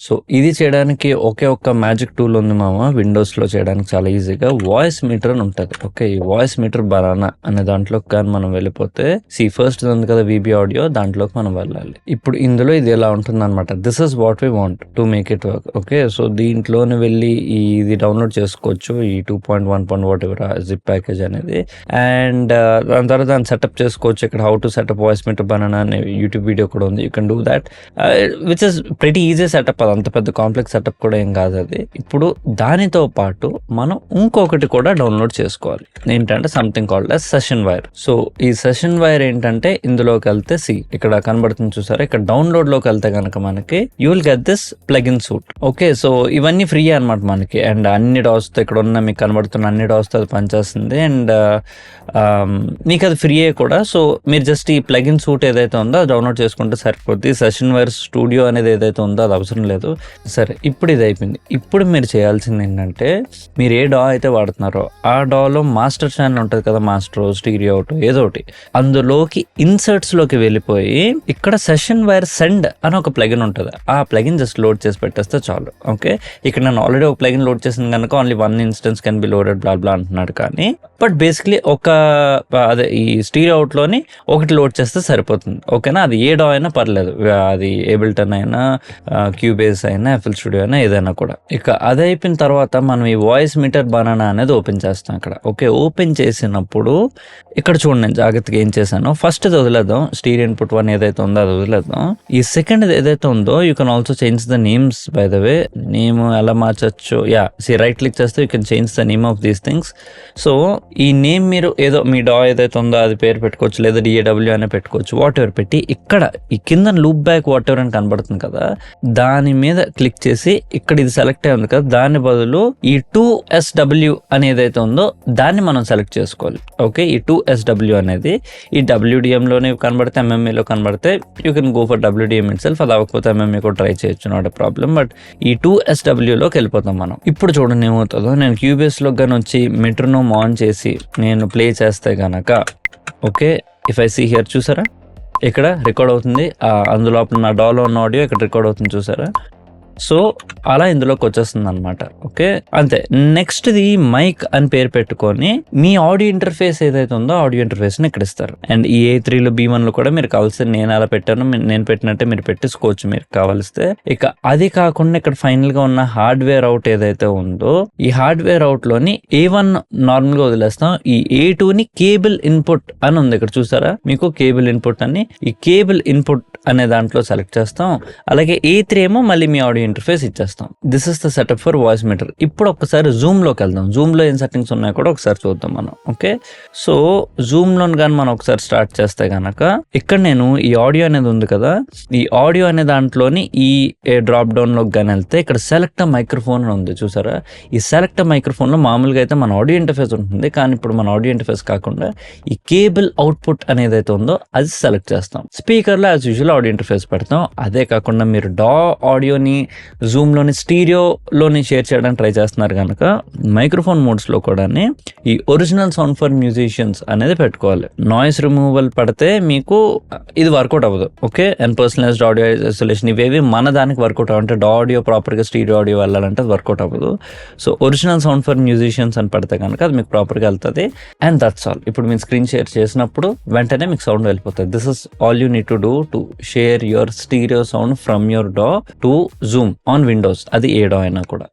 So ఇది చేయడానికి ఒకే ఒక్క మ్యాజిక్ టూల్ ఉంది మామ, విండోస్లో చేయడానికి చాలా ఈజీగా. వాయిస్ మీటర్ అని ఉంటుంది. ఓకే, ఈ వాయిస్ మీటర్ బనానా అనే దాంట్లోకి కానీ మనం వెళ్ళిపోతే ఫస్ట్ ఉంది కదా వీబీ ఆడియో, దాంట్లోకి మనం వెళ్ళాలి. ఇప్పుడు ఇందులో ఇది ఎలా ఉంటుంది అనమాట. This is what we want to make it work. Okay, so దీంట్లోనే వెళ్ళి ఇది డౌన్లోడ్ చేసుకోవచ్చు, ఈ 2.1 వాట్ ఎవర్ జిప్ ప్యాకేజ్ అనేది. అండ్ దాని తర్వాత దాన్ని సెటప్ చేసుకోవచ్చు. ఇక్కడ how to setup Voicemeeter Banana అనే యూట్యూబ్ వీడియో కూడా ఉంది. You can do that, which is pretty easy setup. అది అంత పెద్ద కాంప్లెక్స్ సెటప్ కూడా ఏం కాదు అది. ఇప్పుడు దానితో పాటు మనం ఇంకొకటి కూడా డౌన్లోడ్ చేసుకోవాలి. ఏంటంటే something called as session wire. So ఈ సెషన్ వైర్ ఏంటంటే ఇందులోకి వెళ్తే ఇక్కడ కనబడుతుంది చూసారా, ఇక్కడ డౌన్లోడ్ లోకి వెళ్తే కనుక మనకి you will get this plugin suit. Okay, so ఇవన్నీ ఫ్రీ అనమాట మనకి. అండ్ అన్ని డాస్ తో ఇక్కడ ఉన్న మీకు కనబడుతున్న అన్ని డాస్ తో అది పనిచేస్తుంది. అండ్ మీకు అది ఫ్రీయే కూడా. సో మీరు జస్ట్ ఈ ప్లగిన్ సూట్ ఏదైతే ఉందో అది డౌన్లోడ్ చేసుకుంటే సరిపోద్ది. సెషన్ వైర్ స్టూడియో అనేది ఏదైతే ఉందో అది అవసరం లేదు. సరే, ఇప్పుడు ఇది అయిపోయింది. ఇప్పుడు మీరు చేయాల్సింది ఏంటంటే, మీరు ఏ డా అయితే వాడుతున్నారో ఆ డాలో మాస్టర్ ఛానల్ ఉంటుంది కదా, మాస్టర్ స్టీరియో అవుట్ ఏదో ఒకటి, అందులోకి ఇన్సర్ట్స్ లోకి వెళ్ళిపోయి ఇక్కడ సెషన్ వైర్ సెండ్ అని ఒక ప్లగిన్ ఉంటుంది. ఆ ప్లగిన్ జస్ట్ లోడ్ చేసి పెట్టేస్తే చాలు. ఓకే, ఇక్కడ నేను ఆల్రెడీ ఒక ప్లగిన్ లోడ్ చేసింది కనుక only 1 instance can be loaded blah blah అంటున్నాడు. కానీ బట్ బేసిక్లీ అదే ఈ స్టీరియో అవుట్ లోని ఒకటి లోడ్ చేస్తే సరిపోతుంది. ఓకేనా, అది ఏ డా అయినా పర్లేదు, అది ఏబిల్టన్ అయినా, క్యూబేస్ అయినా, ఎఫ్ఎల్ స్టూడియో అయినా, ఏదైనా కూడా. ఇక అది అయిపోయిన తర్వాత మనం ఈ వాయిస్ మీటర్ బనానా అనేది ఓపెన్ చేస్తాం ఇక్కడ. ఓకే, ఓపెన్ చేసినప్పుడు ఇక్కడ చూడండి నేను జాగ్రత్తగా ఏం చేశాను. ఫస్ట్ ఇది వదిలేద్దాం, స్టీరియో ఇన్పుట్ 1 ఏదైతే ఉందో అది వదిలేద్దాం. ఈ సెకండ్ ఏదైతే ఉందో you can also change the names. By the way name ఎలా మార్చచ్చు, రైట్ క్లిక్ చేస్తే you can change the name of these things. So ఈ నేమ్ మీరు ఏదో మీ డా ఏదైతే ఉందో అది పేరు పెట్టుకోవచ్చు, లేదా DAW అనే పెట్టుకోవచ్చు. వాట్ ఎవర్ పెట్టి ఇక్కడ ఈ కింద లూప్ బ్యాక్ వాట్ ఎవర్ అని కనబడుతుంది కదా, దాని మీద క్లిక్ చేసి ఇక్కడ ఇది సెలెక్ట్ అయ్యి ఉంది కదా, దాని బదులు ఈ 2SW అని ఏదైతే ఉందో దాన్ని మనం సెలెక్ట్ చేసుకోవాలి. ఓకే, ఈ 2SW అనేది ఈ WDM లోనే కనబడితే, MMA లో కనబడితే you can go for WDM it self. అది అవ్వకపోతే MMA కూడా ట్రై చేయొచ్చు, నాట్ ఎ ప్రాబ్లం. బట్ ఈ 2SW లోకి వెళ్ళిపోతాం మనం. ఇప్పుడు చూడండి ఏమవుతుందో. నేను క్యూబేస్ లో కానీ వచ్చి మెట్రోనోమ్ ఆన్ చేసి నేను ప్లే చేస్తే గనక, okay, if I see here చూసారా, ఇక్కడ రికార్డ్ అవుతుంది. అందులో నా డాలో ఉన్న ఆడియో ఇక్కడ రికార్డ్ అవుతుంది చూసారా. సో అలా ఇందులోకి వచ్చేస్తుంది అనమాట. ఓకే, అంతే. నెక్స్ట్ ది మైక్ అని పేరు పెట్టుకొని మీ ఆడియో ఇంటర్ఫేస్ ఏదైతే ఉందో ఆడియో ఇంటర్ఫేస్ ని ఇక్కడ ఇస్తారు. అండ్ ఈ A3లో B1లో కూడా మీరు కావాల్సిన, నేను అలా పెట్టాను, నేను పెట్టినట్టే మీరు పెట్టేసుకోవచ్చు మీరు కావాల్స్తే. ఇక అది కాకుండా ఇక్కడ ఫైనల్ గా ఉన్న హార్డ్వేర్ అవుట్ ఏదైతే ఉందో ఈ హార్డ్వేర్ అవుట్ లోని A1 నార్మల్ గా వదిలేస్తాం. ఈ A2ని కేబుల్ ఇన్పుట్ అని ఉంది ఇక్కడ చూసారా, మీకు కేబుల్ ఇన్పుట్ అని. ఈ కేబుల్ ఇన్పుట్ అనే దాంట్లో సెలెక్ట్ చేస్తాం. అలాగే A3 ఏమో మళ్ళీ మీ ఆడియో ఇంటర్ఫేస్ ఇచ్చేస్తాం. This is the setup for Voicemeeter. ఇప్పుడు ఒకసారి జూమ్ లోకి వెళ్దాం. జూమ్ లో ఏం సెట్టింగ్స్ ఉన్నాయో కూడా ఒకసారి చూద్దాం మనం. ఓకే, సో జూమ్ లో కానీ మనం ఒకసారి స్టార్ట్ చేస్తే గనక ఇక్కడ నేను ఈ ఆడియో అనేది ఉంది కదా, ఈ ఆడియో అనే దాంట్లోని ఈ డ్రాప్ డౌన్ లోకి కానీ వెళ్తే ఇక్కడ సెలెక్ట్ మైక్రోఫోన్ అని ఉంది చూసారా. ఈ సెలెక్ట్ మైక్రోఫోన్ లో మామూలుగా అయితే మన ఆడియో ఇంటర్ఫేస్ ఉంటుంది, కానీ ఇప్పుడు మన ఆడియో ఇంటర్ఫేస్ కాకుండా ఈ కేబుల్ అవుట్పుట్ అనేది అయితే ఉందో అది సెలెక్ట్ చేస్తాం. స్పీకర్ లో యాజ్ యూజువల్ ఆడియో ఇంటర్ఫేస్ పెడతాం. అదే కాకుండా మీరు ఆడియోని జూమ్ లోని స్టీరియోలోని షేర్ చేయడానికి ట్రై చేస్తున్నారు కనుక మైక్రోఫోన్ మోడ్స్ లో కూడా ఈ ఒరిజినల్ సౌండ్ ఫర్ మ్యూజిషియన్స్ అనేది పెట్టుకోవాలి. నాయిస్ రిమూవల్ పడితే మీకు ఇది వర్కౌట్ అవ్వదు. Okay, and personalized audio isolation ఇవేవి మన దానికి వర్కౌట్ అవ్వంటే ఆడియో ప్రాపర్ గా స్టీరియో ఆడియో వెళ్ళాలంటే అది వర్కౌట్ అవ్వదు. So original sound for musicians అని పడితే కనుక అది మీకు ప్రాపర్ గా వెళ్తుంది. And that's all. ఇప్పుడు మీరు స్క్రీన్ షేర్ చేసినప్పుడు వెంటనే మీకు సౌండ్ వెళ్ళిపోతుంది. This is all you need to do to share your stereo sound from your డా టు జూమ్ ఆన్ విండోస్, అది ఏ డా అయినా కూడా.